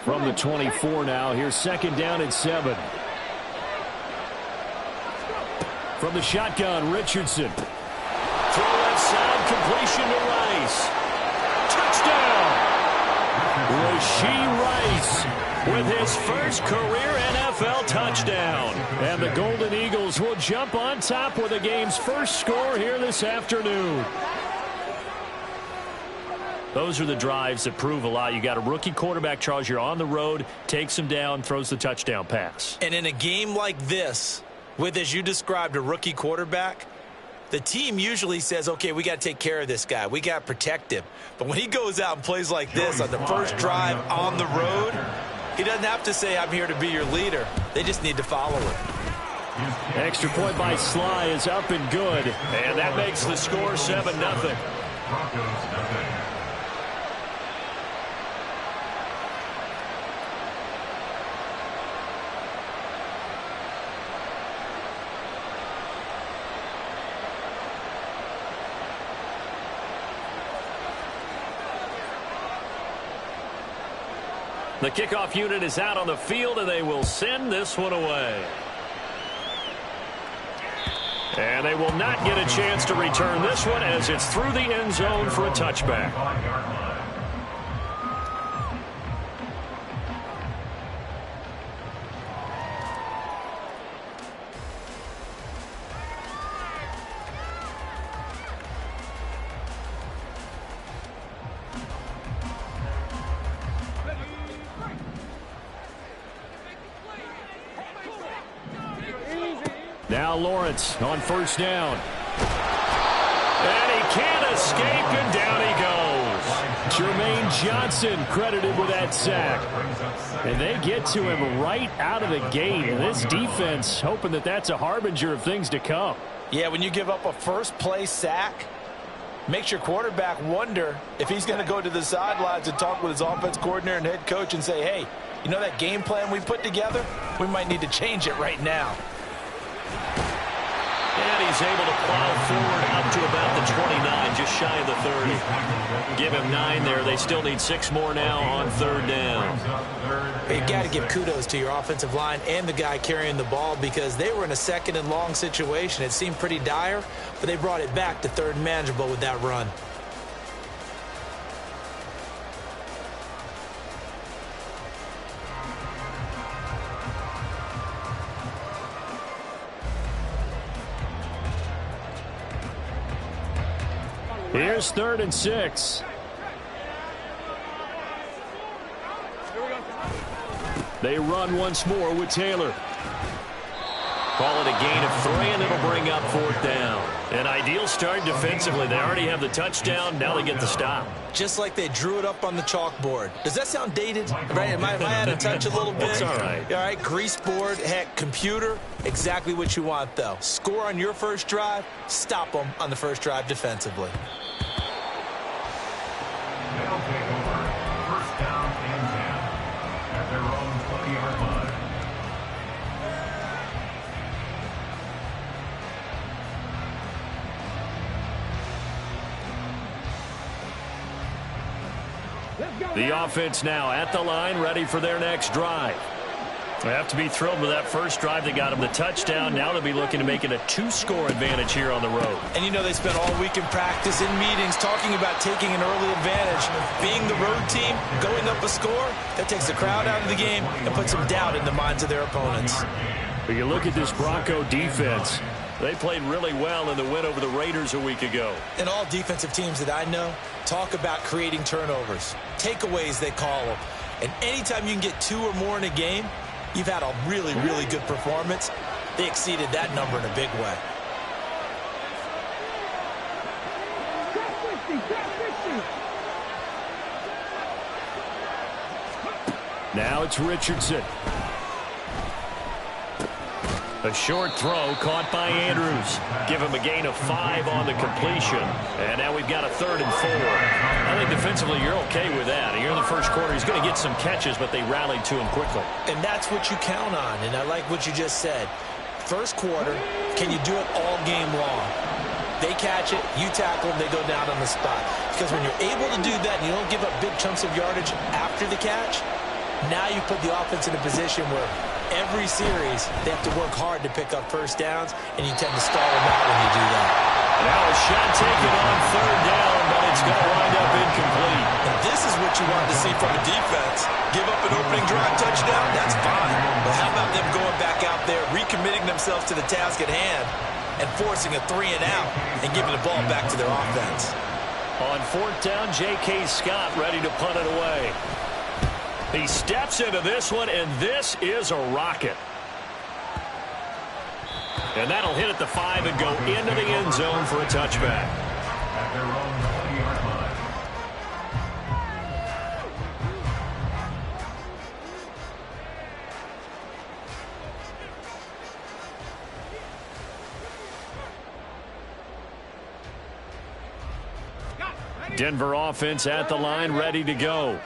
From the 24 now, here's second down and 7. From the shotgun, Richardson. Throw inside, completion to Rice. Touchdown! Rashee Rice with his first career NFL touchdown. And the Golden Eagles will jump on top with the game's first score here this afternoon. Those are the drives that prove a lot. You got a rookie quarterback, Charles. You're on the road, takes him down, throws the touchdown pass. And in a game like this, with, as you described, a rookie quarterback, the team usually says, okay, we got to take care of this guy. We got to protect him. But when he goes out and plays like this on the first drive on the road, he doesn't have to say, I'm here to be your leader. They just need to follow him. Extra point by Sly is up and good. And that makes the score 7-0. The kickoff unit is out on the field, and they will send this one away. And they will not get a chance to return this one as it's through the end zone for a touchback. Now Lawrence on first down. And he can't escape, and down he goes. Jermaine Johnson credited with that sack. And they get to him right out of the gate. And this defense hoping that that's a harbinger of things to come. Yeah, when you give up a first-play sack, makes your quarterback wonder if he's going to go to the sidelines and talk with his offense coordinator and head coach and say, hey, you know that game plan we put together? We might need to change it right now. And he's able to plow forward up to about the 29, just shy of the 30. Give him 9 there. They still need 6 more now on third down. You've got to give kudos to your offensive line and the guy carrying the ball because they were in a second and long situation. It seemed pretty dire, but they brought it back to third and manageable with that run. Here's 3rd and 6. They run once more with Taylor. Call it a gain of 3, and it'll bring up 4th down. An ideal start defensively. They already have the touchdown. Now they get the stop. Just like they drew it up on the chalkboard. Does that sound dated? Right? Am I out of touch a little bit? It's all right. All right, grease board, heck, computer. Exactly what you want, though. Score on your first drive, stop them on the first drive defensively. They'll take over. First down and 10 at their own 20-yard line. The offense now at the line, ready for their next drive. They have to be thrilled with that first drive. They got them the touchdown. Now they'll be looking to make it a 2-score advantage here on the road. And you know they spent all week in practice, in meetings, talking about taking an early advantage. Being the road team, going up a score, that takes the crowd out of the game and puts some doubt in the minds of their opponents. But you look at this Bronco defense. They played really well in the win over the Raiders a week ago. And all defensive teams that I know talk about creating turnovers. Takeaways, they call them. And anytime you can get 2 or more in a game, you've had a really, really good performance. They exceeded that number in a big way. Now it's Richardson. A short throw caught by Andrews. Give him a gain of 5 on the completion. And now we've got a 3rd and 4. I think defensively you're okay with that. Here in the first quarter, he's going to get some catches, but they rallied to him quickly. And that's what you count on, and I like what you just said. First quarter, can you do it all game long? They catch it, you tackle them, they go down on the spot. Because when you're able to do that and you don't give up big chunks of yardage after the catch, Now you put the offense in a position where every series they have to work hard to pick up first downs, and you tend to stall them out when you do that. Now a shot taken on third down, but it's going to wind up incomplete. And this is what you wanted to see from a defense. Give up an opening drive touchdown, that's fine. But how about them going back out there, recommitting themselves to the task at hand, and forcing a 3-and-out and giving the ball back to their offense? On fourth down, J.K. Scott ready to punt it away. He steps into this one, and this is a rocket. And that'll hit at the 5 and go into the end zone for a touchback. At their own 20-yard line. Denver offense at the line, ready to go.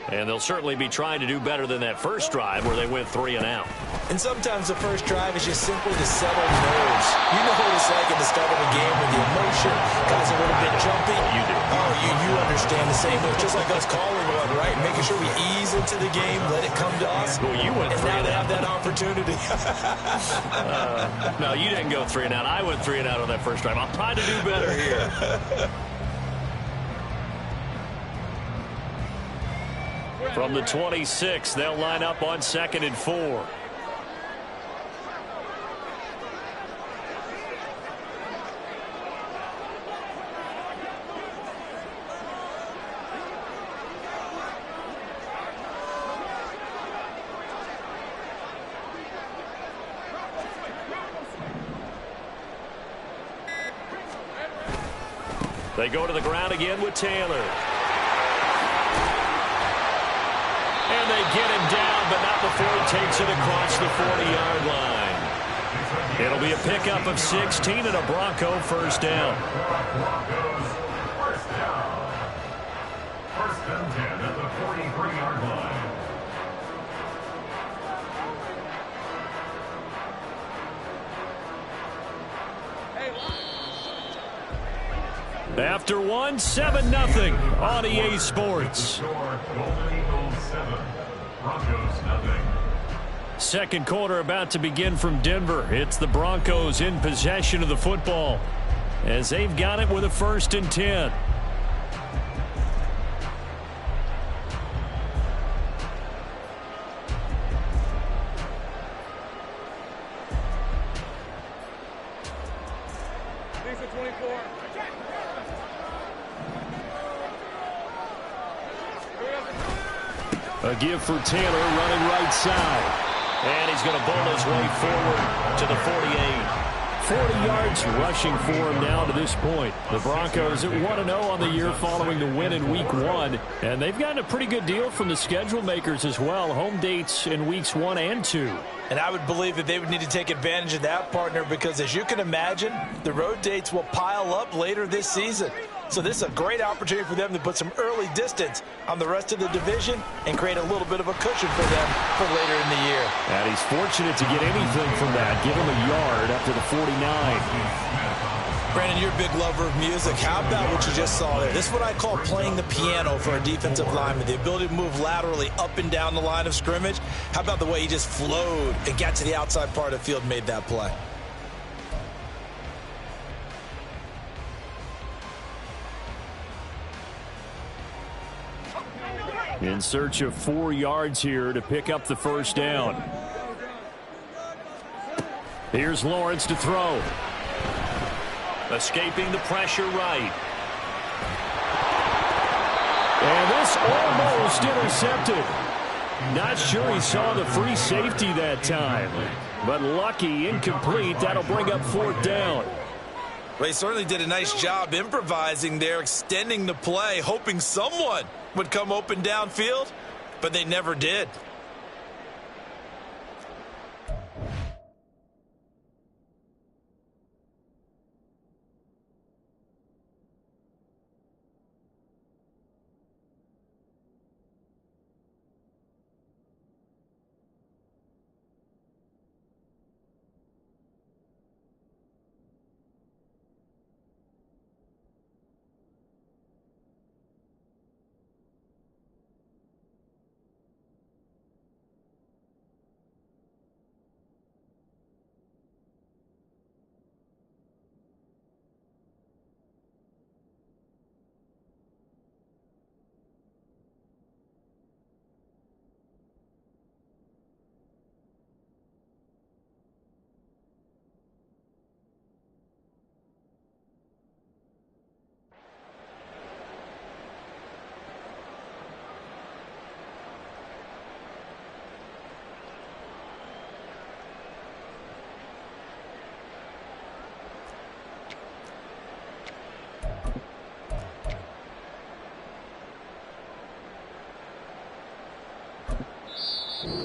And they'll certainly be trying to do better than that first drive where they went 3-and-out. And sometimes the first drive is just simply to settle nerves. You know what it's like at the start of a game when the emotion guys a little bit jumpy. You do. Oh, you understand the same way. Just like us calling one, right? Making sure we ease into the game, let it come to us. Well, you went and now they 3-and-out. have that opportunity. No, you didn't go 3-and-out. I went 3-and-out on that first drive. I'll try to do better here. From the 26, they'll line up on 2nd and 4. They go to the ground again with Taylor. And they get him down, but not before he takes it across the 40-yard line. It'll be a pickup of 16 and a Bronco first down. Broncos first down. 1st and 10 at the 43-yard line. After one, 7-0 on EA Sports. Score, Golden Eagles 7, Broncos nothing. Second quarter about to begin from Denver. It's the Broncos in possession of the football as they've got it with a 1st and 10. A give for Taylor running right side. And he's going to bowl his way forward to the 48. 40 yards rushing for him now to this point. The Broncos at 1-0 on the year following the win in Week 1. And they've gotten a pretty good deal from the schedule makers as well. Home dates in Weeks 1 and 2. And I would believe that they would need to take advantage of that, partner, because as you can imagine, the road dates will pile up later this season. So this is a great opportunity for them to put some early distance on the rest of the division and create a little bit of a cushion for them for later in the year. And he's fortunate to get anything from that. Give him a yard up to the 49. Brandon, you're a big lover of music. How about what you just saw there? This is what I call playing the piano for a defensive lineman, the ability to move laterally up and down the line of scrimmage. How about the way he just flowed and got to the outside part of the field and made that play? In search of 4 yards here to pick up the first down. Here's Lawrence to throw. Escaping the pressure right. And this almost intercepted. Not sure he saw the free safety that time. But lucky, incomplete. That'll bring up 4th down. Well, he certainly did a nice job improvising there, extending the play, hoping someone would come open downfield, but they never did.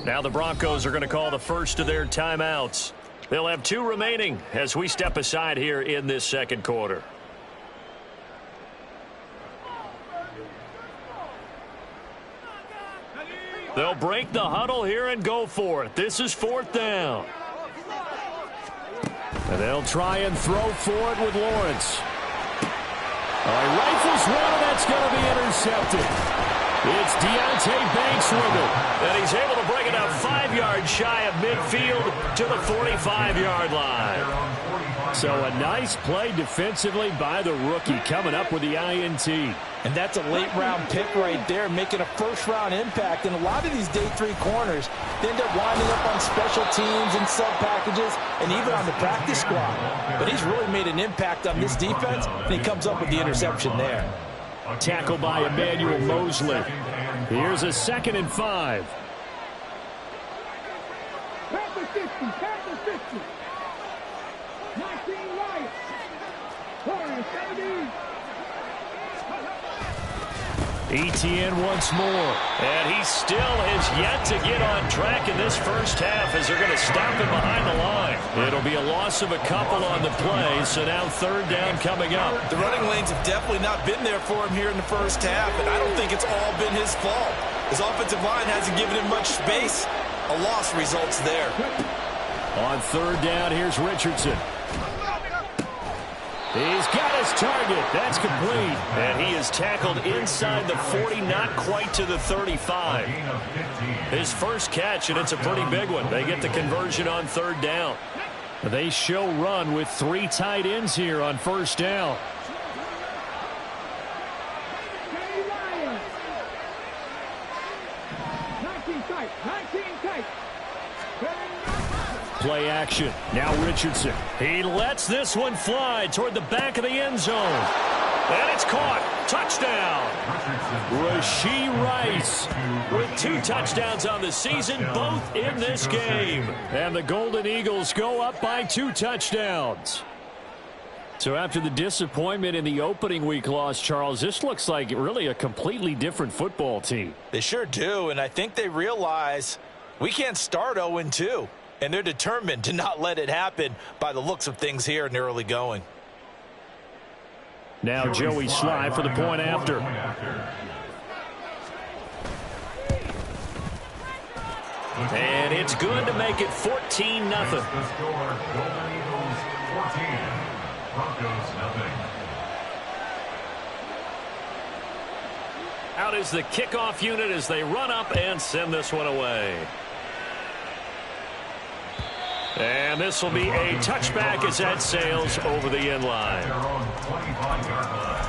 Now the Broncos are going to call the first of their timeouts. They'll have 2 remaining as we step aside here in this second quarter. They'll break the huddle here and go for it. This is 4th down. And they'll try and throw for it with Lawrence. He rifles one, and that's going to be intercepted. It's Deonte Banks with it. And he's able to bring it up 5 yards shy of midfield to the 45-yard line. So a nice play defensively by the rookie coming up with the INT. And that's a late-round pick right there, making a first-round impact. And a lot of these day 3 corners, they end up winding up on special teams and sub-packages and even on the practice squad. But he's really made an impact on this defense, and he comes up with the interception there. Tackle by Emmanuel Mosley. Here's a 2nd and 5. Panther 50, Panther 50. 19 right. Warriors 17. Etienne once more. And he still has yet to get on track in this first half as they're going to stop him behind the line. It'll be a loss of a couple on the play, so now 3rd down coming up. The running lanes have definitely not been there for him here in the first half, and I don't think it's all been his fault. His offensive line hasn't given him much space. A loss results there. On 3rd down, here's Richardson. He's got his target. That's complete. And he is tackled inside the 40, not quite to the 35. His first catch, and it's a pretty big one. They get the conversion on 3rd down. They show run with 3 tight ends here on 1st down. Play action. Now Richardson. He lets this one fly toward the back of the end zone. And it's caught. Touchdown. Rashee Rice with 2 touchdowns on the season, both in this game. And the Golden Eagles go up by 2 touchdowns. So after the disappointment in the opening week loss, Charles, this looks like really a completely different football team. They sure do, and I think they realize we can't start 0-2. And they're determined to not let it happen by the looks of things here in the early going. Now Joey Sly for the point after. And it's good to make it 14-0. The score, Golden Eagles 14, Broncos 0. Out is the kickoff unit as they run up and send this one away. And this will be a touchback as that sails over the end line. Their own 25-yard line.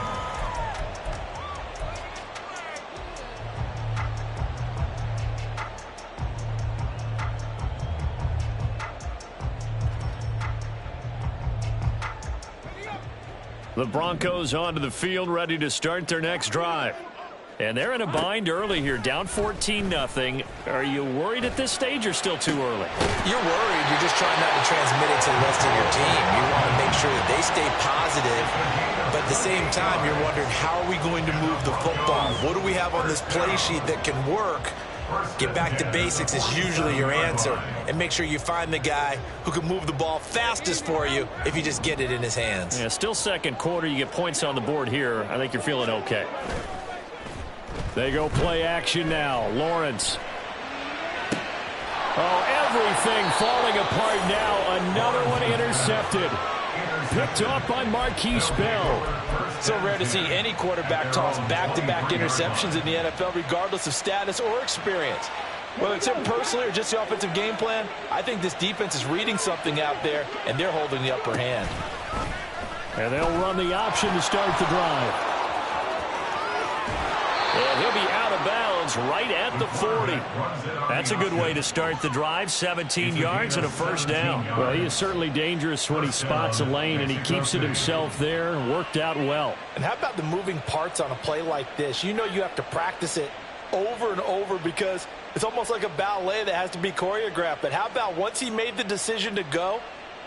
The Broncos onto the field, ready to start their next drive. And they're in a bind early here, down 14-0. Are you worried at this stage or still too early? You're worried. You're just trying not to transmit it to the rest of your team. You want to make sure that they stay positive, but at the same time, you're wondering, how are we going to move the football? What do we have on this play sheet that can work? Get back to basics is usually your answer, and make sure you find the guy who can move the ball fastest for you if you just get it in his hands. Yeah, still second quarter. You get points on the board here. I think you're feeling okay. They go play action now. Lawrence. Oh, everything falling apart now. Another one intercepted. Picked off by Marquise Bell. So rare to see any quarterback toss back-to-back interceptions in the NFL, regardless of status or experience. Whether it's him personally or just the offensive game plan, I think this defense is reading something out there, and they're holding the upper hand. And they'll run the option to start the drive. And he'll be out of bounds right at the 40. That's a good way to start the drive. 17 yards and a first down. Well, he is certainly dangerous when he spots a lane, and he keeps it himself there. Worked out well. And how about the moving parts on a play like this? You know you have to practice it over and over because it's almost like a ballet that has to be choreographed. But how about once he made the decision to go,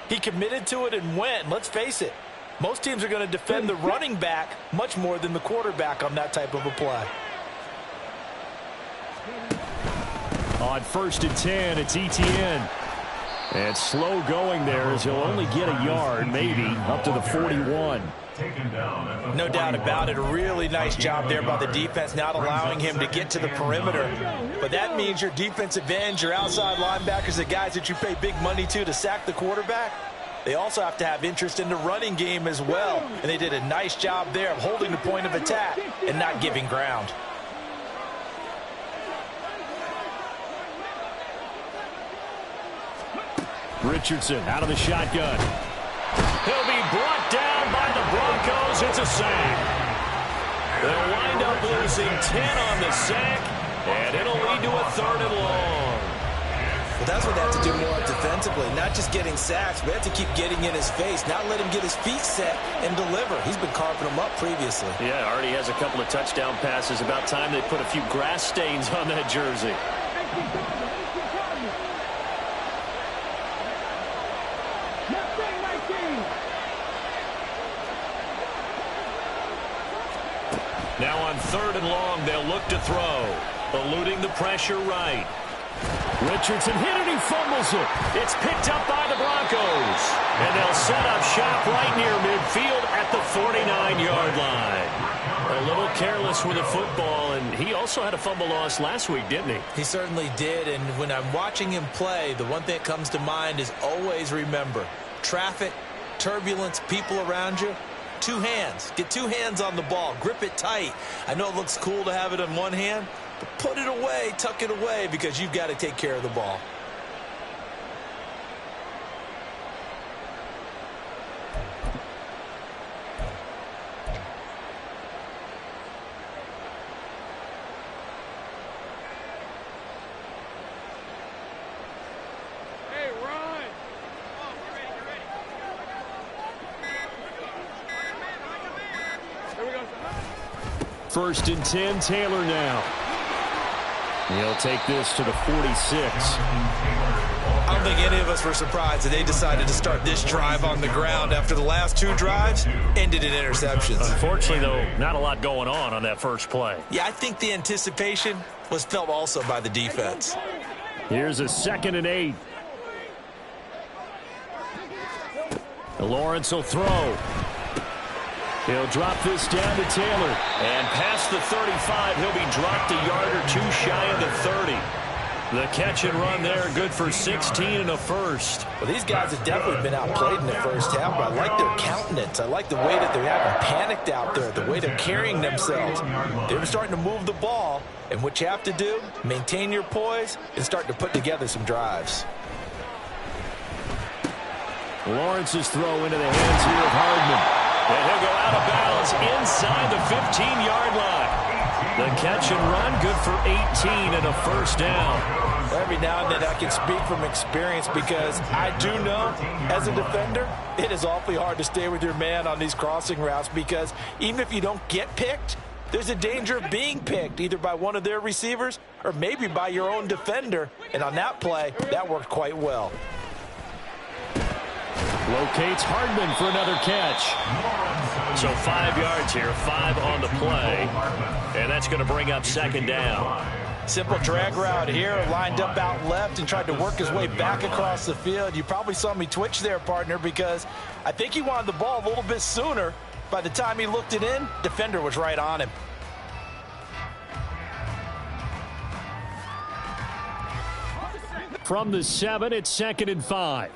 he committed to it and went. And let's face it, most teams are going to defend the running back much more than the quarterback on that type of a play. On 1st and 10, it's Etienne. And slow going there as he'll only get a yard, maybe, up to the 41. No doubt about it. A really nice job there by the defense, not allowing him to get to the perimeter. But that means your defensive ends, your outside linebackers, the guys that you pay big money to sack the quarterback, they also have to have interest in the running game as well. And they did a nice job there of holding the point of attack and not giving ground. Richardson out of the shotgun. He'll be brought down by the Broncos. It's a sack. They'll wind up losing 10 on the sack, and it'll lead to a 3rd and long. Well, that's what they have to do more defensively, not just getting sacks, but have to keep getting in his face, not let him get his feet set and deliver. He's been carving them up previously. Yeah, already has a couple of touchdown passes. About time they put a few grass stains on that jersey. Now on 3rd and long, they'll look to throw. Eluding the pressure right. Richardson hit it, he fumbles it. It's picked up by the Broncos. And they'll set up shop right near midfield at the 49-yard line. A little careless with the football, and he also had a fumble loss last week, didn't he? He certainly did, and when I'm watching him play, the one thing that comes to mind is always remember, traffic, turbulence, people around you. 2 hands. Get 2 hands on the ball. Grip it tight. I know it looks cool to have it in one hand, but put it away, tuck it away, because you've got to take care of the ball. First and 10, Taylor now. He'll take this to the 46. I don't think any of us were surprised that they decided to start this drive on the ground after the last 2 drives ended in interceptions. Unfortunately, though, not a lot going on that first play. Yeah, I think the anticipation was felt also by the defense. Here's a 2nd and 8. Lawrence will throw. He'll drop this down to Taylor. And past the 35, he'll be dropped a yard or 2 shy of the 30. The catch and run there, good for 16 and a first. Well, these guys have definitely been outplayed in the first half, but I like their countenance. I like the way that they're having panicked out there, the way they're carrying themselves. They're starting to move the ball, and what you have to do, maintain your poise and start to put together some drives. Lawrence's throw into the hands here of Hardman. And he'll go out of bounds inside the 15-yard line. The catch and run, good for 18 and a first down. Every now and then I can speak from experience because I do know, as a defender, it is awfully hard to stay with your man on these crossing routes because even if you don't get picked, there's a danger of being picked either by one of their receivers or maybe by your own defender. And on that play, that worked quite well. Locates Hardman for another catch. So 5 yards here, 5 on the play. And that's going to bring up 2nd down. Simple drag route here, lined up out left and tried to work his way back across the field. You probably saw me twitch there, partner, because I think he wanted the ball a little bit sooner. By the time he looked it in, defender was right on him. From the 7, it's 2nd and 5.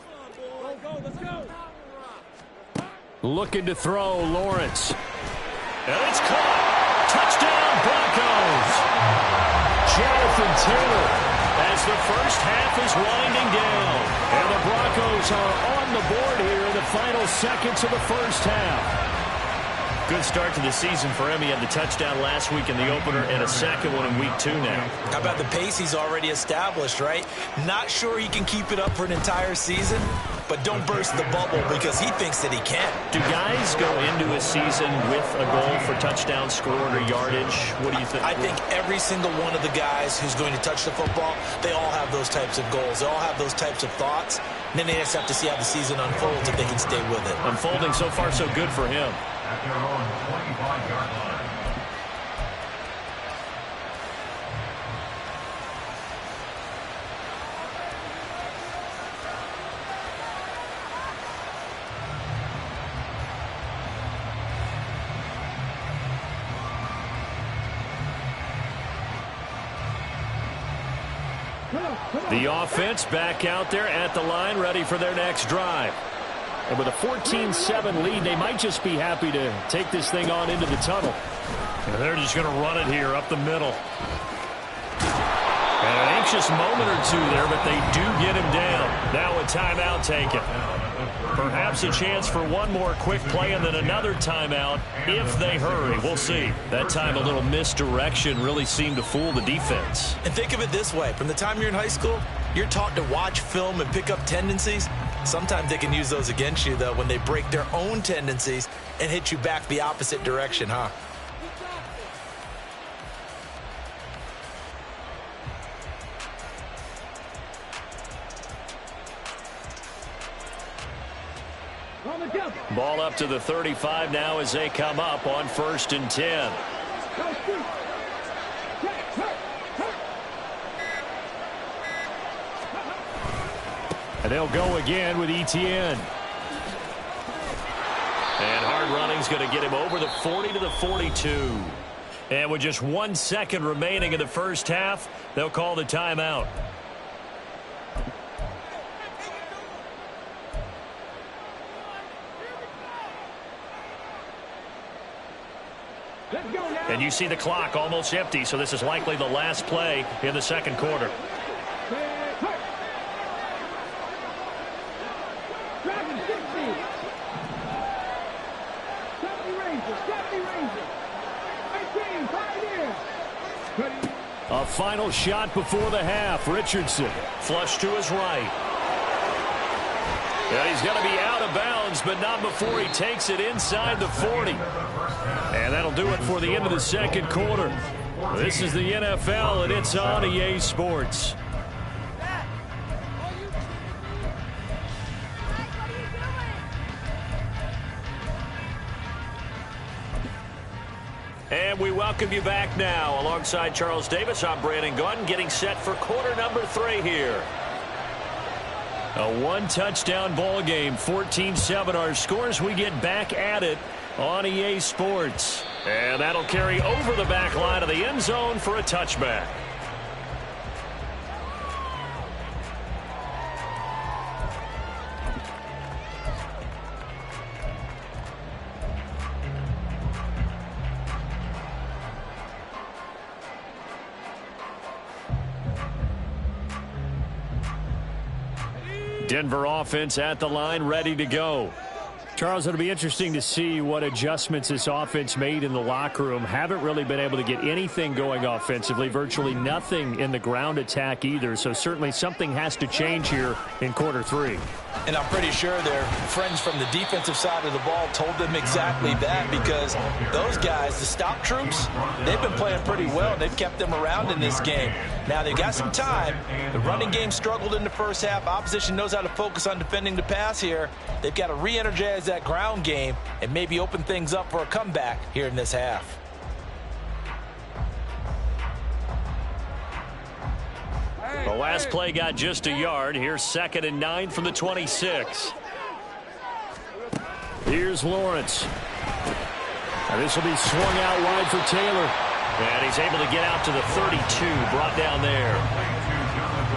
Looking to throw, Lawrence. And it's caught. Touchdown, Broncos. Jonathan Taylor as the first half is winding down. And the Broncos are on the board here in the final seconds of the first half. Good start to the season for him. He had the touchdown last week in the opener and a second one in week 2 now. How about the pace he's already established, right? Not sure he can keep it up for an entire season, but don't burst the bubble because he thinks that he can. Do guys go into a season with a goal for touchdown scored or yardage? What do you think? I think every single one of the guys who's going to touch the football, they all have those types of goals. They all have those types of thoughts. And then they just have to see how the season unfolds if they can stay with it. Unfolding so far so good for him. At their own 25-yard line. The offense back out there at the line, ready for their next drive. And with a 14-7 lead, they might just be happy to take this thing on into the tunnel. And they're just going to run it here up the middle. And an anxious moment or two there, but they do get him down. Now a timeout taken. Perhaps a chance for one more quick play and then another timeout if they hurry. We'll see. That time a little misdirection really seemed to fool the defense. And think of it this way. From the time you're in high school, you're taught to watch film and pick up tendencies. Sometimes they can use those against you, though, when they break their own tendencies and hit you back the opposite direction, huh? Ball up to the 35 now as they come up on 1st and 10. And they'll go again with Etienne. And hard running's going to get him over the 40 to the 42. And with just 1 second remaining in the first half, they'll call the timeout. And you see the clock almost empty, so this is likely the last play in the second quarter. A final shot before the half. Richardson flush to his right. And he's going to be out of bounds, but not before he takes it inside the 40. And that'll do it for the end of the second quarter. This is the NFL, and it's on EA Sports. And we welcome you back now. Alongside Charles Davis, I'm Brandon Gaudin, getting set for quarter number 3 here. A one-touchdown ball game, 14-7 our scores. We get back at it on EA Sports. And that'll carry over the back line of the end zone for a touchback. Denver offense at the line, ready to go. Charles, it'll be interesting to see what adjustments this offense made in the locker room. Haven't really been able to get anything going offensively, virtually nothing in the ground attack either. So certainly something has to change here in quarter 3. And I'm pretty sure their friends from the defensive side of the ball told them exactly that, because those guys, the stop troops, they've been playing pretty well. They've kept them around in this game. Now they've got some time. The running game struggled in the first half. Opposition knows how to focus on defending the pass here. They've got to re-energize that ground game and maybe open things up for a comeback here in this half. The last play got just a yard. Here's 2nd and 9 from the 26. Here's Lawrence. And this will be swung out wide for Taylor. And he's able to get out to the 32, brought down there.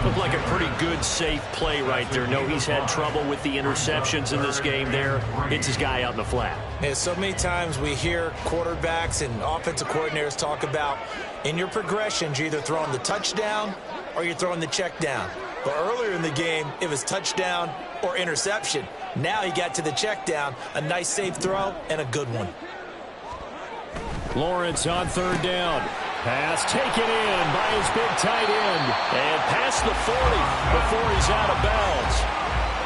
Looked like a pretty good, safe play right there. No, he's had trouble with the interceptions in this game there. Hits his guy out in the flat. Yeah, so many times we hear quarterbacks and offensive coordinators talk about in your progressions, you're either throwing the touchdown or you're throwing the check down. But earlier in the game, it was touchdown or interception. Now he got to the check down, a nice safe throw and a good one. Lawrence on 3rd down. Pass taken in by his big tight end. And past the 40 before he's out of bounds.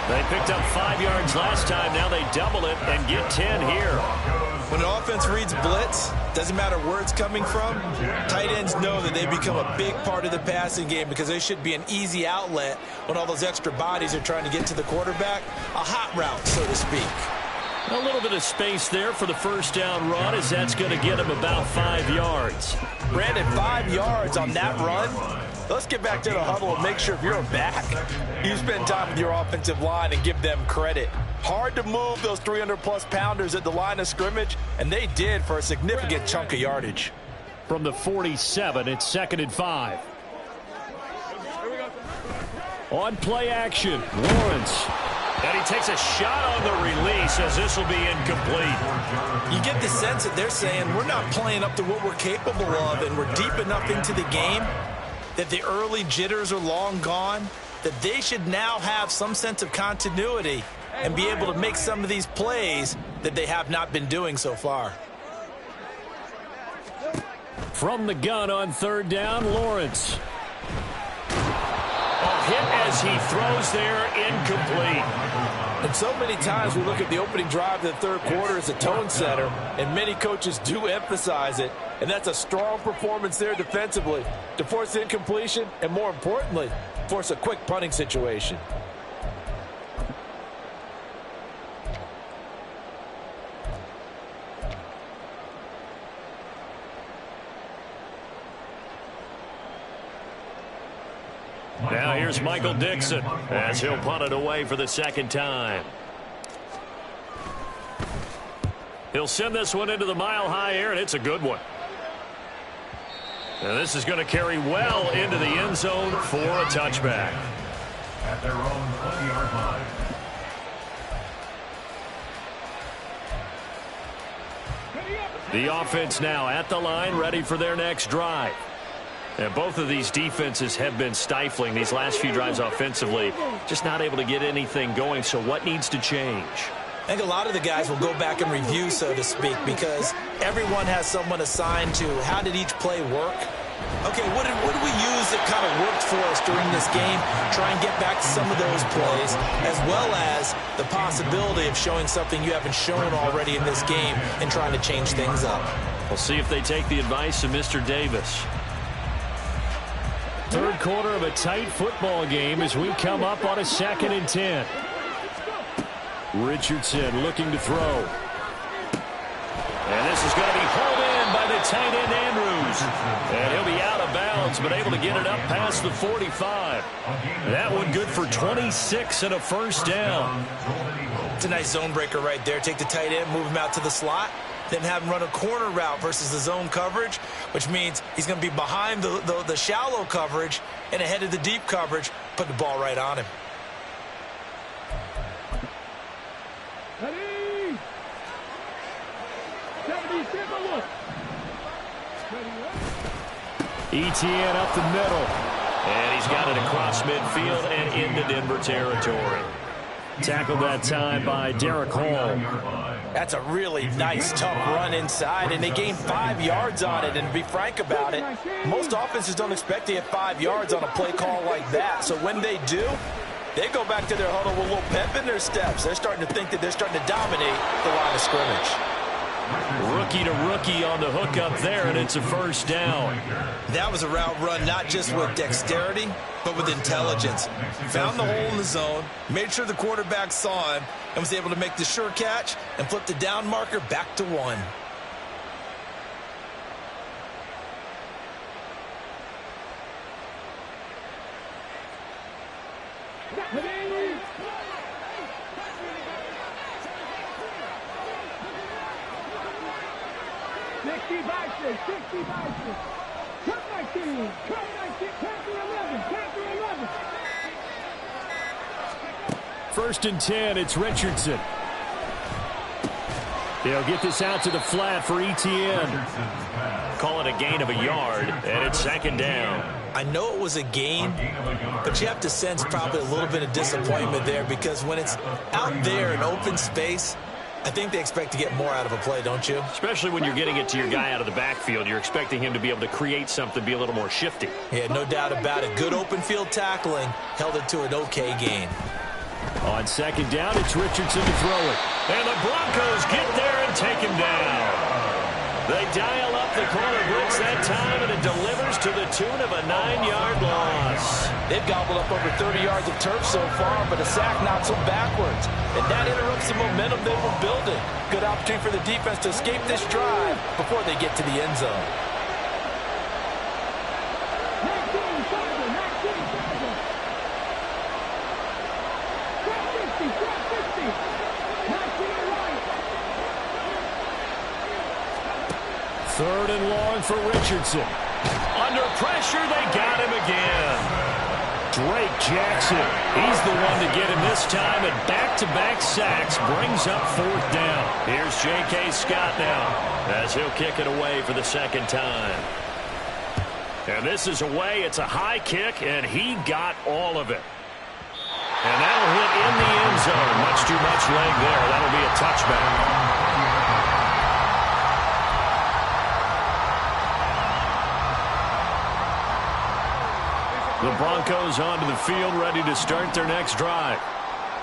They picked up 5 yards last time. Now they double it and get 10 here. When an offense reads blitz, doesn't matter where it's coming from, tight ends know that they become a big part of the passing game because they should be an easy outlet when all those extra bodies are trying to get to the quarterback. A hot route, so to speak. A little bit of space there for the first down run, as that's going to get him about 5 yards. Brandon, 5 yards on that run. Let's get back to the huddle and make sure if you're a back, you spend time with your offensive line and give them credit. Hard to move those 300-plus pounders at the line of scrimmage, and they did for a significant chunk of yardage. From the 47, it's 2nd and 5. On play action, Lawrence. And he takes a shot on the release as this will be incomplete. You get the sense that they're saying we're not playing up to what we're capable of, and we're deep enough into the game that the early jitters are long gone, that they should now have some sense of continuity and be able to make some of these plays that they have not been doing so far. From the gun on third down, Lawrence. Hit as he throws there, incomplete. And so many times we look at the opening drive of the third quarter as a tone setter, and many coaches do emphasize it, and that's a strong performance there defensively to force incompletion and, more importantly, force a quick punting situation. Now here's Michael Dixon as he'll punt it away for the second time. He'll send this one into the mile-high air, and it's a good one. And this is going to carry well into the end zone for a touchback. At their own 20-yard line. The offense now at the line, ready for their next drive. And both of these defenses have been stifling these last few drives offensively. Just not able to get anything going, so what needs to change? I think a lot of the guys will go back and review, so to speak, because everyone has someone assigned to how did each play work. Okay, what did we use that kind of worked for us during this game? Try and get back to some of those plays, as well as the possibility of showing something you haven't shown already in this game and trying to change things up. We'll see if they take the advice of Mr. Davis. Third quarter of a tight football game as we come up on a 2nd and 10. Richardson looking to throw. And this is going to be hauled in by the tight end Andrews. And he'll be out of bounds, but able to get it up past the 45. That one good for 26 and a first down. It's a nice zone breaker right there. Take the tight end, move him out to the slot, then have him run a corner route versus the zone coverage, which means he's going to be behind the shallow coverage and ahead of the deep coverage. Put the ball right on him. Ready? 77 look. ETN up the middle. And he's got it across midfield and into Denver territory. Tackled that time by Derek Hall. That's a really nice, tough run inside, and they gained 5 yards on it. And to be frank about it, most offenses don't expect to get 5 yards on a play call like that. So when they do, they go back to their huddle with a little pep in their steps. They're starting to think that they're starting to dominate the line of scrimmage. Rookie to rookie on the hook up there, and it's a first down. That was a route run not just with dexterity, but with intelligence. Found the hole in the zone, made sure the quarterback saw him, and was able to make the sure catch and flip the down marker back to 1. First and 10, it's Richardson. They'll get this out to the flat for ETN. Call it a gain of a yard, and it's 2nd down. I know it was a gain, but you have to sense probably a little bit of disappointment there, because when it's out there in open space, I think they expect to get more out of a play, don't you? Especially when you're getting it to your guy out of the backfield. You're expecting him to be able to create something, be a little more shifty. Yeah, no doubt about it. Good open field tackling held it to an okay gain. On 2nd down, it's Richardson to throw it. And the Broncos get there and take him down. They dial up the corner blitz that time, and it delivers to the tune of a 9-yard loss. They've gobbled up over 30 yards of turf so far, but a sack knocks them backwards. And that interrupts the momentum they were building. Good opportunity for the defense to escape this drive before they get to the end zone. Third and long for Richardson. Under pressure, they got him again. Drake Jackson. He's the one to get him this time, and back-to-back sacks brings up 4th down. Here's J.K. Scott now as he'll kick it away for the 2nd time. And this is away. It's a high kick, and he got all of it. And that'll hit in the end zone. Much too much leg there. That'll be a touchback. The Broncos onto the field, ready to start their next drive.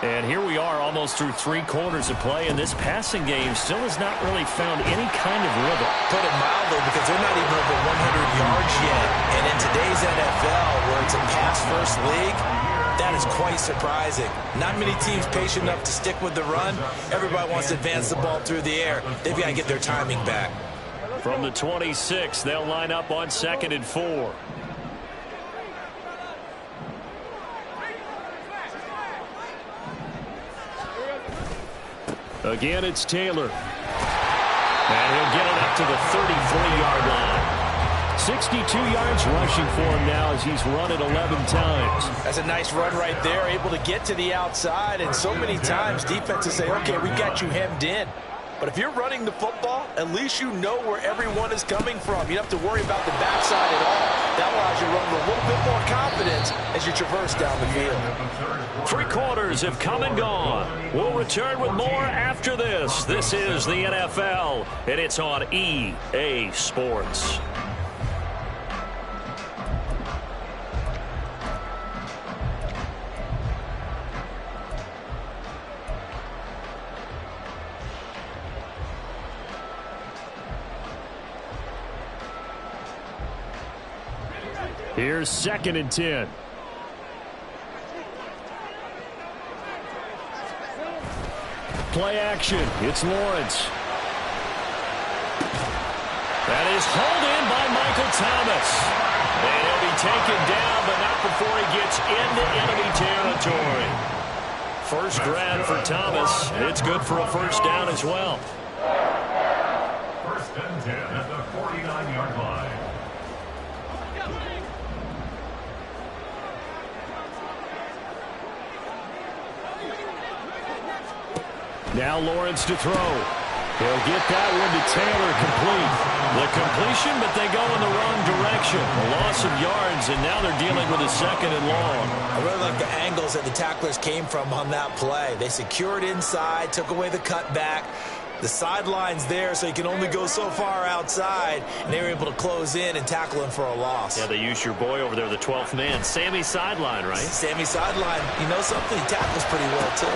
And here we are, almost through 3 quarters of play, and this passing game still has not really found any kind of rhythm. Put it mildly, because they're not even over 100 yards yet. And in today's NFL, where it's a pass-first league, that is quite surprising. Not many teams patient enough to stick with the run. Everybody wants to advance the ball through the air. They've got to get their timing back. From the 26, they'll line up on 2nd and 4. Again, it's Taylor. And he'll get it up to the 33-yard line. 62 yards rushing for him now as he's run it 11 times. That's a nice run right there, able to get to the outside. And so many times defenses say, okay, we've got you hemmed in. But if you're running the football, at least you know where everyone is coming from. You don't have to worry about the backside at all. That allows you to run with a little bit more confidence as you traverse down the field. 3 quarters have come and gone. We'll return with more after this. This is the NFL, and it's on EA Sports. Here's 2nd and 10. Play action. It's Lawrence. That is hauled in by Michael Thomas. And he'll be taken down, but not before he gets into enemy territory. First grab for Thomas. It's good for a 1st down as well. 1st and 10 at the 49-yard line. Now Lawrence to throw. He'll get that one to Taylor, complete. The completion, but they go in the wrong direction. A loss of yards, and now they're dealing with a 2nd and long. I really like the angles that the tacklers came from on that play. They secured inside, took away the cutback. The sideline's there, so you can only go so far outside, and they were able to close in and tackle him for a loss. Yeah, they used your boy over there, the 12th man, Sammy Sideline, right? Sammy Sideline. You know something? He tackles pretty well, too.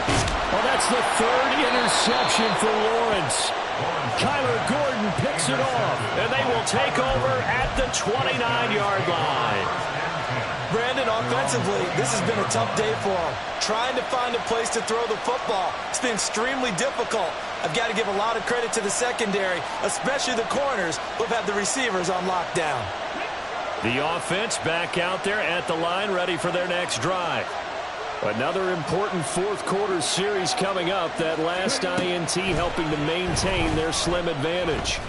Well, that's the 3rd interception for Lawrence. Kyler Gordon picks it off, and they will take over at the 29-yard line. Brandon, offensively, this has been a tough day for him. Trying to find a place to throw the football. It's been extremely difficult. I've got to give a lot of credit to the secondary, especially the corners who have had the receivers on lockdown. The offense back out there at the line, ready for their next drive. Another important 4th quarter series coming up. That last INT helping to maintain their slim advantage.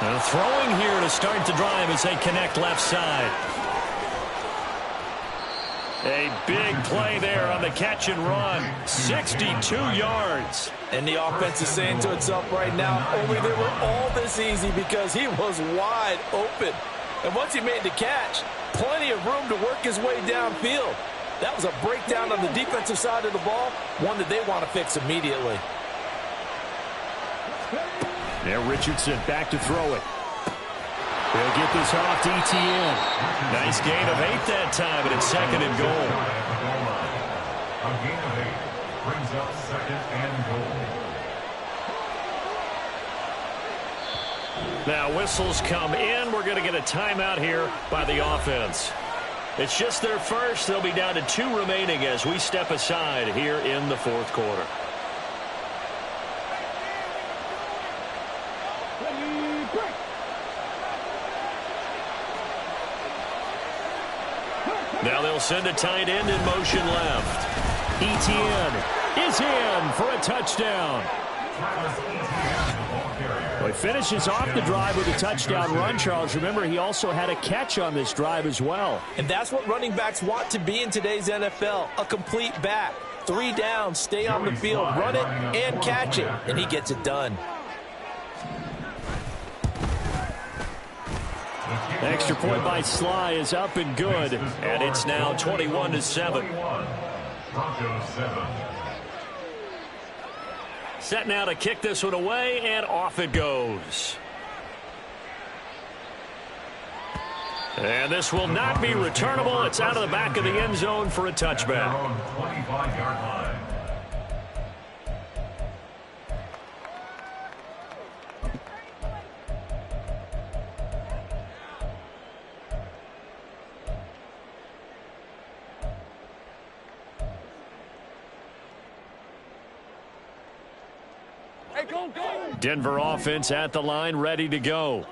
And throwing here to start the drive as they connect left side. A big play there on the catch and run. 62 yards. And the offense is saying to itself right now, only they were all this easy because he was wide open. And once he made the catch, plenty of room to work his way downfield. That was a breakdown on the defensive side of the ball, one that they want to fix immediately. Now Richardson back to throw it. He'll get this off to ETN. Nice gain of 8 that time, and it's 2nd and goal. A gain of 8 brings up 2nd and goal. Now whistles come in. We're going to get a timeout here by the offense. It's just their first. They'll be down to 2 remaining as we step aside here in the 4th quarter. Now they'll send a tight end in motion left. ETN is in for a touchdown. Well, he And finishes off the drive with a touchdown run, Charles. Remember, he also had a catch on this drive as well. And that's what running backs want to be in today's NFL, a complete back. 3 downs, stay on the field, run it and catch it, and he gets it done. Extra point by Sly is up and good, and it's now 21-7. Broncos 7. Set now to kick this one away, and off it goes. And this will not be returnable. It's out of the back of the end zone for a touchback. 25-yard line. Denver offense at the line, ready to go.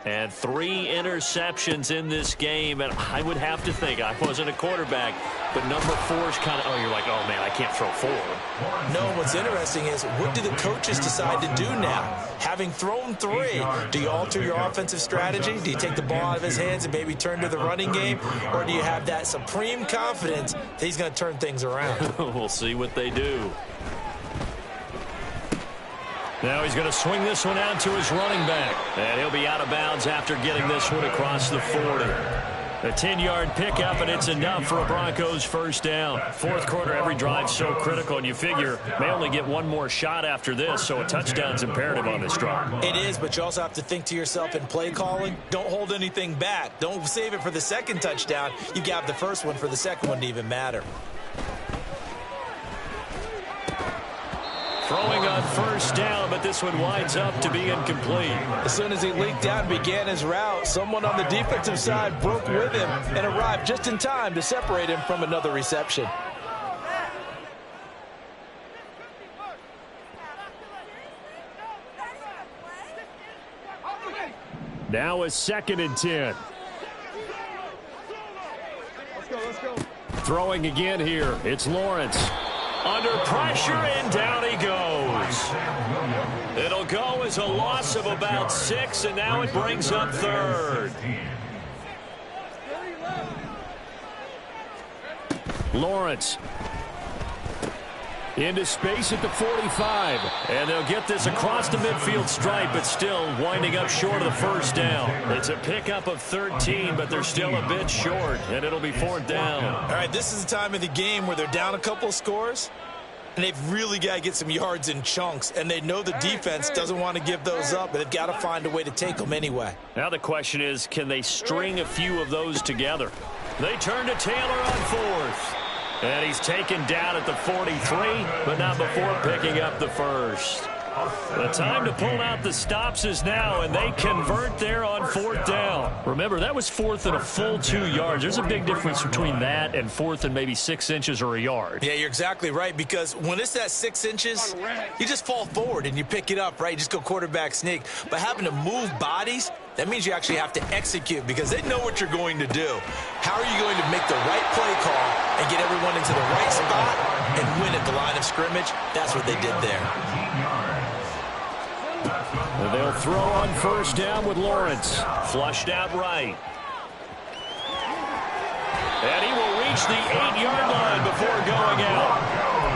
And 3 interceptions in this game, and I would have to think, I wasn't a quarterback, but number 4 is kind of, oh, you're like, oh, man, I can't throw 4. No, what's interesting is, what do the coaches decide to do now? Having thrown 3, do you alter your offensive strategy? Do you take the ball out of his hands and maybe turn to the running game? Or do you have that supreme confidence that he's going to turn things around? We'll see what they do. Now he's going to swing this one out to his running back. And he'll be out of bounds after getting this one across the 40. A 10-yard pickup, and it's enough for a Broncos first down. Fourth quarter, every drive's so critical, and you figure may only get one more shot after this, so a touchdown's imperative on this drive. It is, but you also have to think to yourself in play calling, don't hold anything back. Don't save it for the second touchdown. You got the first one for the second one to even matter. Throwing on first down, but this one winds up to be incomplete. As soon as he leaked out and began his route, someone on the defensive side broke with him and arrived just in time to separate him from another reception. Now a 2nd and 10. Let's go. Throwing again here. It's Lawrence. Under pressure, and down he goes. It'll go as a loss of about 6, and now it brings up 3rd. Lawrence into space at the 45, and they'll get this across the midfield stripe, but still winding up short of the first down. It's a pickup of 13, but they're still a bit short, and it'll be 4th down. All right, this is the time of the game where they're down a couple of scores, and they've really got to get some yards in chunks, and they know the defense doesn't want to give those up, but they've got to find a way to take them anyway. Now the question is, can they string a few of those together? They turn to Taylor on 4th. And he's taken down at the 43, but not before picking up the first. The time to pull out the stops is now, and they convert there on 4th down. Remember, that was 4th and a full 2 yards. There's a big difference between that and 4th and maybe 6 inches or a yard. Yeah, you're exactly right, because when it's that 6 inches, you just fall forward and you pick it up, right? You just go quarterback sneak. But having to move bodies, that means you actually have to execute because they know what you're going to do. How are you going to make the right play call and get everyone into the right spot and win at the line of scrimmage? That's what they did there. They'll throw on first down with Lawrence. Flushed out right. And he will reach the 8-yard line before going out.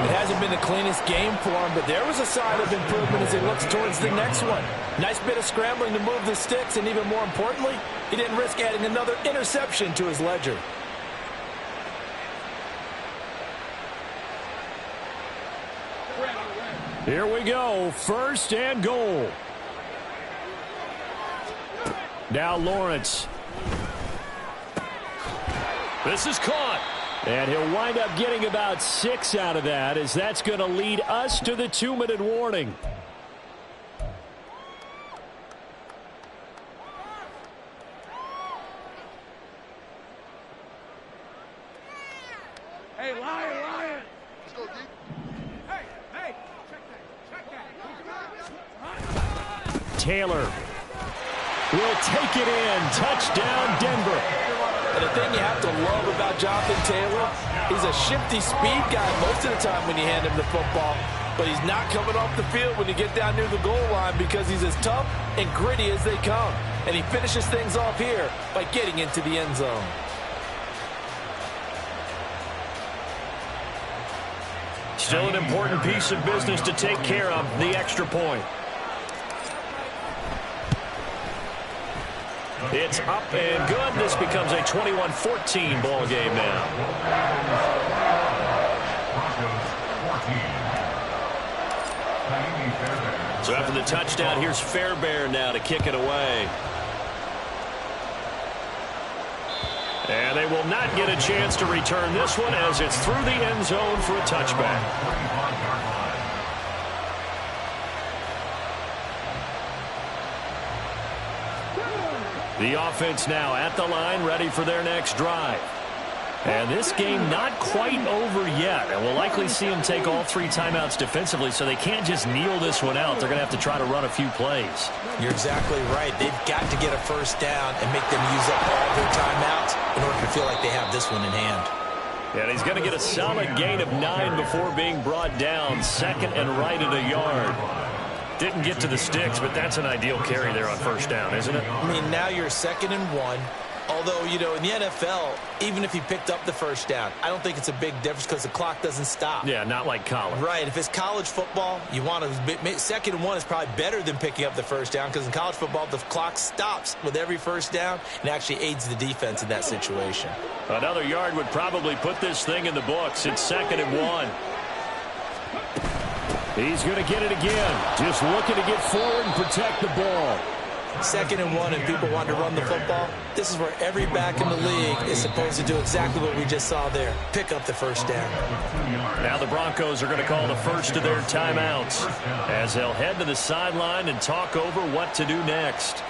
It hasn't been the cleanest game for him, but there was a sign of improvement as he looks towards the next one. Nice bit of scrambling to move the sticks, and even more importantly, he didn't risk adding another interception to his ledger. Here we go, 1st and goal. Now Lawrence. This is caught. And he'll wind up getting about 6 out of that, as that's going to lead us to the 2-minute warning. Hey, Lion. Let's go deep. Hey, check that. Taylor will take it in. Touchdown, Denver. And the thing you have to love about Jonathan Taylor, he's a shifty speed guy most of the time when you hand him the football. but he's not coming off the field when you get down near the goal line because he's as tough and gritty as they come. And he finishes things off here by getting into the end zone. Still an important piece of business to take care of, the extra point. It's up and good. This becomes a 21-14 ball game now. So after the touchdown, here's Fairbairn now to kick it away. And they will not get a chance to return this one as it's through the end zone for a touchback. The offense now at the line, ready for their next drive. And this game not quite over yet. And we'll likely see them take all 3 timeouts defensively, so they can't just kneel this one out. They're going to have to try to run a few plays. You're exactly right. They've got to get a first down and make them use up all their timeouts in order to feel like they have this one in hand. And he's going to get a solid gain of 9 before being brought down. Second and right at a yard. Didn't get to the sticks, but that's an ideal carry there on first down, isn't it? I mean, now you're 2nd and 1. Although, you know, in the NFL, even if he picked up the first down, I don't think it's a big difference because the clock doesn't stop. Yeah, not like college. Right. If it's college football, you want to 2nd and 1 is probably better than picking up the first down because in college football, the clock stops with every first down and actually aids the defense in that situation. Another yard would probably put this thing in the books. It's 2nd and 1. He's going to get it again. Just looking to get forward and protect the ball. 2nd and 1 and people want to run the football. This is where every back in the league is supposed to do exactly what we just saw there. Pick up the first down. Now the Broncos are going to call the first of their timeouts as they'll head to the sideline and talk over what to do next.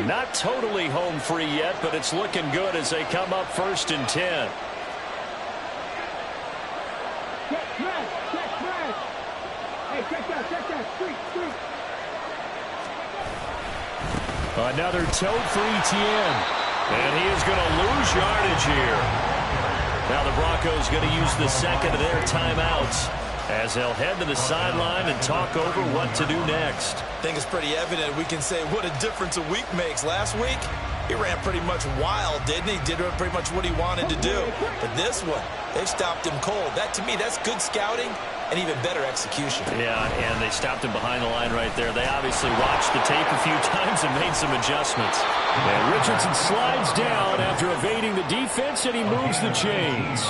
Not totally home free yet, but it's looking good as they come up 1st and 10. Another tote for Etienne. And he is going to lose yardage here. Now the Broncos going to use the 2nd of their timeouts as they'll head to the sideline and talk over what to do next. I think it's pretty evident. We can say what a difference a week makes. Last week, he ran pretty much wild, didn't he? Did pretty much what he wanted to do. But this one, they stopped him cold. That, to me, that's good scouting and even better execution. Yeah, and they stopped him behind the line right there. They obviously watched the tape a few times and made some adjustments. And Richardson slides down after evading the defense, and he moves the chains.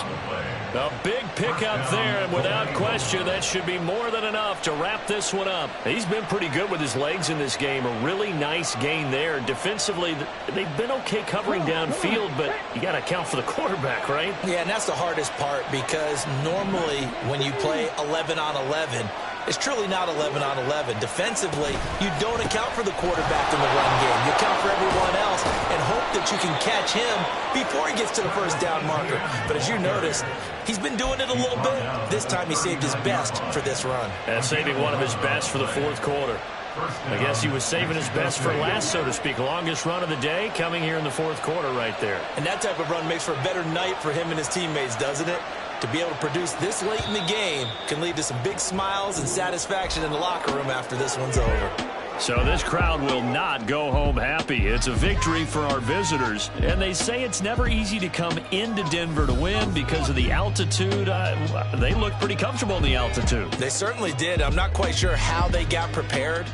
A big pickup there, and without question, that should be more than enough to wrap this one up. He's been pretty good with his legs in this game. A really nice gain there. Defensively, they've been okay covering downfield, but you got to account for the quarterback, right? Yeah, and that's the hardest part because normally when you play 11 on 11, it's truly not 11 on 11. Defensively, you don't account for the quarterback in the run game. You account for everyone else and hope that you can catch him before he gets to the first down marker. But as you noticed, he's been doing it a little bit. This time he saved his best for this run. And saving one of his best for the 4th quarter. I guess he was saving his best for last, so to speak. Longest run of the day coming here in the 4th quarter right there. And that type of run makes for a better night for him and his teammates, doesn't it? To be able to produce this late in the game can lead to some big smiles and satisfaction in the locker room after this one's over. So this crowd will not go home happy. It's a victory for our visitors. And they say it's never easy to come into Denver to win because of the altitude. They look pretty comfortable in the altitude. They certainly did. I'm not quite sure how they got prepared.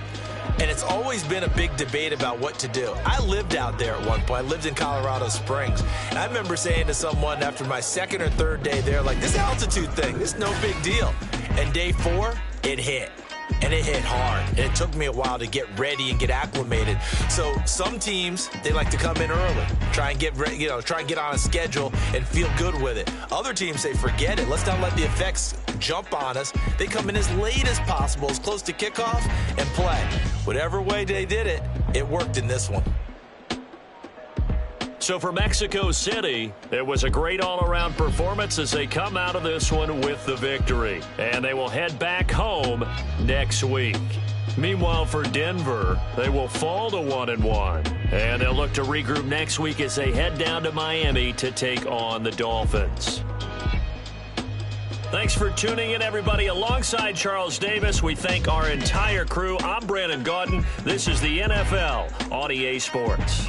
And it's always been a big debate about what to do. I lived out there at one point. I lived in Colorado Springs. And I remember saying to someone after my 2nd or 3rd day there, like, this altitude thing, this is no big deal. And day 4, it hit. And it hit hard. And it took me a while to get ready and get acclimated. So some teams, they like to come in early, try and get ready, try and get on a schedule and feel good with it. Other teams say, forget it. Let's not let the effects jump on us. They come in as late as possible, as close to kickoff, and play. Whatever way they did it, it worked in this one. So for Mexico City, it was a great all-around performance as they come out of this one with the victory. And they will head back home next week. Meanwhile, for Denver, they will fall to 1-1. And they'll look to regroup next week as they head down to Miami to take on the Dolphins. Thanks for tuning in, everybody. Alongside Charles Davis, we thank our entire crew. I'm Brandon Gaudin. This is the NFL on EA Sports.